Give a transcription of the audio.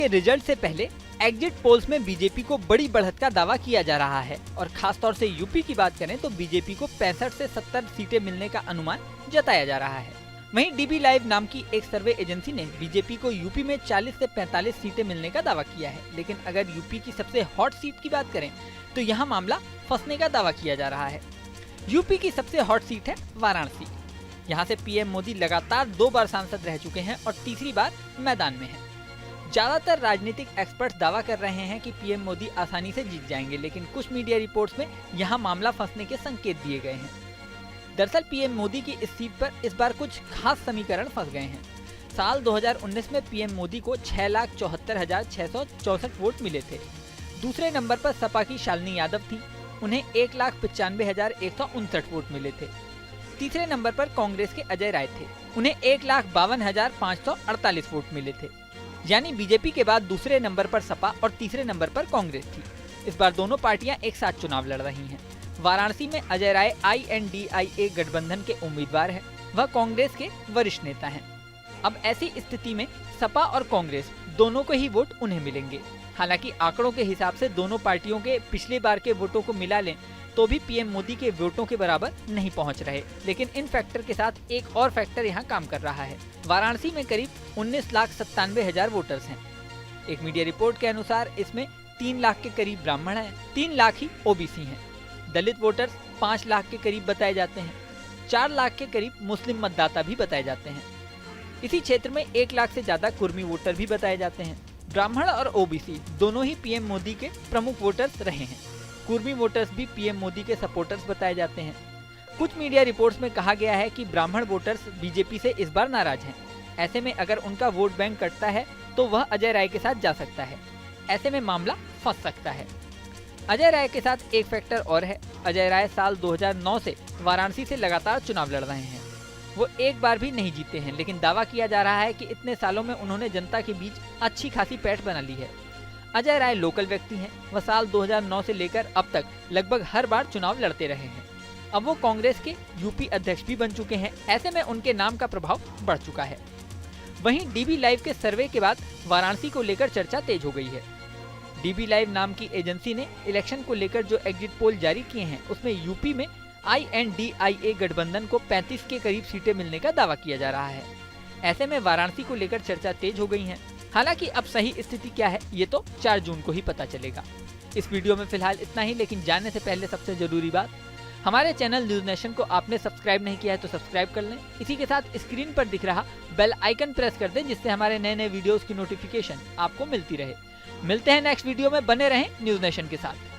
के रिजल्ट से पहले एग्जिट पोल्स में बीजेपी को बड़ी बढ़त का दावा किया जा रहा है और खासतौर से यूपी की बात करें तो बीजेपी को 65 से 70 सीटें मिलने का अनुमान जताया जा रहा है। वहीं डीबी लाइव नाम की एक सर्वे एजेंसी ने बीजेपी को यूपी में 40 से 45 सीटें मिलने का दावा किया है। लेकिन अगर यूपी की सबसे हॉट सीट की बात करें तो यहाँ मामला फंसने का दावा किया जा रहा है। यूपी की सबसे हॉट सीट है वाराणसी। यहाँ से पीएम मोदी लगातार 2 बार सांसद रह चुके हैं और तीसरी बार मैदान में हैं। ज्यादातर राजनीतिक एक्सपर्ट्स दावा कर रहे हैं कि पीएम मोदी आसानी से जीत जाएंगे, लेकिन कुछ मीडिया रिपोर्ट्स में यहाँ मामला फंसने के संकेत दिए गए हैं। दरअसल पीएम मोदी की इस सीट पर इस बार कुछ खास समीकरण फंस गए हैं। साल 2019 में पीएम मोदी को 6,74,664 वोट मिले थे। दूसरे नंबर पर सपा की शालिनी यादव थी, उन्हें 1,95,159 वोट मिले थे। तीसरे नंबर पर कांग्रेस के अजय राय थे, उन्हें 1,52,548 वोट मिले थे। यानी बीजेपी के बाद दूसरे नंबर पर सपा और तीसरे नंबर पर कांग्रेस थी। इस बार दोनों पार्टियां एक साथ चुनाव लड़ रही हैं। वाराणसी में अजय राय INDIA गठबंधन के उम्मीदवार हैं, वह कांग्रेस के वरिष्ठ नेता हैं। अब ऐसी स्थिति में सपा और कांग्रेस दोनों को ही वोट उन्हें मिलेंगे। हालांकि आंकड़ों के हिसाब से दोनों पार्टियों के पिछले बार के वोटों को मिला लें तो भी पीएम मोदी के वोटों के बराबर नहीं पहुंच रहे। लेकिन इन फैक्टर के साथ एक और फैक्टर यहाँ काम कर रहा है। वाराणसी में करीब 19,97,000 वोटर्स हैं। एक मीडिया रिपोर्ट के अनुसार इसमें 3 लाख के करीब ब्राह्मण हैं, 3 लाख ही ओबीसी हैं। दलित वोटर्स 5 लाख के करीब बताए जाते हैं। 4 लाख के करीब मुस्लिम मतदाता भी बताए जाते हैं। इसी क्षेत्र में 1 लाख से ज्यादा कुर्मी वोटर भी बताए जाते हैं। ब्राह्मण और ओबीसी दोनों ही पीएम मोदी के प्रमुख वोटर्स रहे हैं। कुर्मी वोटर्स भी पीएम मोदी के सपोर्टर्स बताए जाते हैं। कुछ मीडिया रिपोर्ट्स में कहा गया है कि ब्राह्मण वोटर्स बीजेपी से इस बार नाराज हैं। ऐसे में अगर उनका वोट बैंक कटता है तो वह अजय राय के साथ जा सकता है। ऐसे में मामला फंस सकता है। अजय राय के साथ एक फैक्टर और है। अजय राय साल 2009 से वाराणसी से लगातार चुनाव लड़ रहे हैं। वो एक बार भी नहीं जीते हैं, लेकिन दावा किया जा रहा है कि इतने सालों में उन्होंने जनता के बीच अच्छी खासी पैठ बना ली है। अजय राय लोकल व्यक्ति हैं। वह साल 2009 से लेकर अब तक लगभग हर बार चुनाव लड़ते रहे हैं। अब वो कांग्रेस के यूपी अध्यक्ष भी बन चुके हैं। ऐसे में उनके नाम का प्रभाव बढ़ चुका है। वहीं डीबी लाइव के सर्वे के बाद वाराणसी को लेकर चर्चा तेज हो गई है। डीबी लाइव नाम की एजेंसी ने इलेक्शन को लेकर जो एग्जिट पोल जारी किए हैं उसमें यूपी में INDIA गठबंधन को 35 के करीब सीटें मिलने का दावा किया जा रहा है। ऐसे में वाराणसी को लेकर चर्चा तेज हो गई है। हालांकि अब सही स्थिति क्या है ये तो 4 जून को ही पता चलेगा। इस वीडियो में फिलहाल इतना ही, लेकिन जानने से पहले सबसे जरूरी बात, हमारे चैनल न्यूज नेशन को आपने सब्सक्राइब नहीं किया है तो सब्सक्राइब कर लें। इसी के साथ स्क्रीन पर दिख रहा बेल आइकन प्रेस कर दें, जिससे हमारे नए वीडियोस की नोटिफिकेशन आपको मिलती रहे। मिलते हैं नेक्स्ट वीडियो में, बने रहें न्यूज नेशन के साथ।